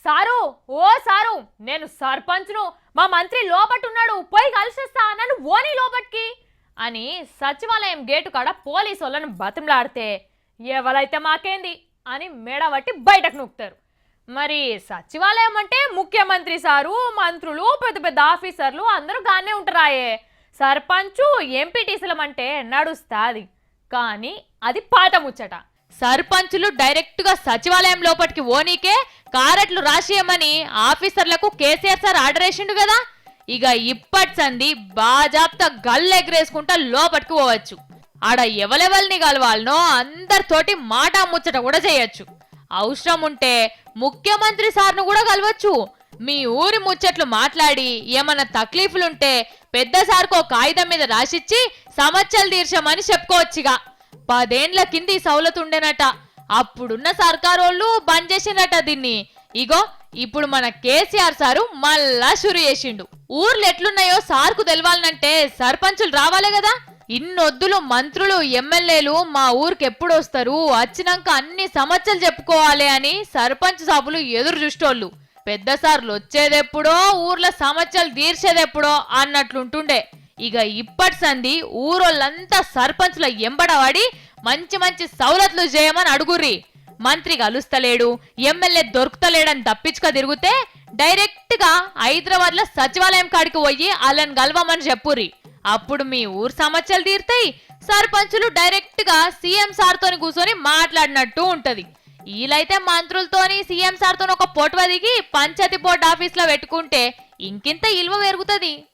Sir, ఓ sir, నేను సర్పంచ్ను. మా మంత్రి లోపట్టున్నాడు, పోయి కలిసిస్తా, నన్ను ఓని లోపటికి అని సచివాలయం గేటు కాడ పోలీసు వాళ్ళను బతిమలాడితే ఎవరైతే మాకేంది అని మెడబట్టి బయటకు నూకుతారు. మరి సచివాలయం అంటే ముఖ్యమంత్రి సారు, మంత్రులు, పెద్ద పెద్ద ఆఫీసర్లు అందరూ గానే ఉంటారాయే. సర్పంచు ఎంపీటీసీలం అంటే నడుస్తాది, కానీ అది పాత ముచ్చట. సర్పంచులు డైరెక్ట్ గా సచివాలయం లోపటికి ఓనీకే కారెట్లు రాసియమని ఆఫీసర్లకు కేసీఆర్ సార్ ఆర్డర్ వేసిండు కదా. ఇక ఇప్పటి సంది బాజాప్తా గల్లు ఎగరేసుకుంటా లోపటికి పోవచ్చు. ఆడ ఎవలెవల్ని కలవాలనో అందరితోటి మాట ముచ్చట కూడా చేయొచ్చు. అవసరం ఉంటే ముఖ్యమంత్రి సార్ను కూడా కలవచ్చు. మీ ఊరి ముచ్చట్లు మాట్లాడి ఏమన్నా తక్లీఫ్లుంటే పెద్ద సార్కో కాగితం మీద రాసిచ్చి సమస్యలు తీర్చమని చెప్పుకోవచ్చుగా. 10 ఏండ్ల కింది సౌలత్ ఉండేనట, అప్పుడున్న సర్కారోళ్ళు బంద్ చేసిండట దీన్ని. ఇగో ఇప్పుడు మన కేసీఆర్ సారు మళ్ళా షురు చేసిండు. ఊర్లు ఎట్లున్నాయో సార్కు తెలవాలనంటే సర్పంచులు రావాలే కదా. ఇన్నొద్దులు మంత్రులు, ఎమ్మెల్యేలు మా ఊరికి ఎప్పుడు వస్తారు, వచ్చినాక అన్ని సమస్యలు చెప్పుకోవాలి అని సర్పంచ్ సాబులు ఎదురు చూసేటోళ్ళు. పెద్ద సార్లు వచ్చేదెప్పుడో, ఊర్ల సమస్యలు తీర్చేదెప్పుడో అన్నట్లుంటుండే. ఇక ఇప్పటి సంది ఊరోళ్ళంతా సర్పంచ్ల ఎంబడవాడి మంచి మంచి సౌలతులు చేయమని అడుగుర్రి. మంత్రి కలుస్తలేడు, ఎమ్మెల్యే దొరుకుతలేడని తప్పించుక తిరిగితే డైరెక్ట్ గా హైదరాబాద్ లో సచివాలయం కాడికి పోయి వాళ్ళని కలవమని చెప్పుర్రి. అప్పుడు మీ ఊరు సమస్యలు తీరుతాయి. సర్పంచులు డైరెక్ట్ గా సీఎం సార్ తోని కూర్చొని మాట్లాడినట్టు ఉంటది. వీలైతే మంత్రులతోని సీఎం సార్ తోని ఒక పొట్వ దిగి పంచాయతీ బోర్డు ఆఫీస్ లో పెట్టుకుంటే ఇంకింత ఇల్వ పెరుగుతుంది.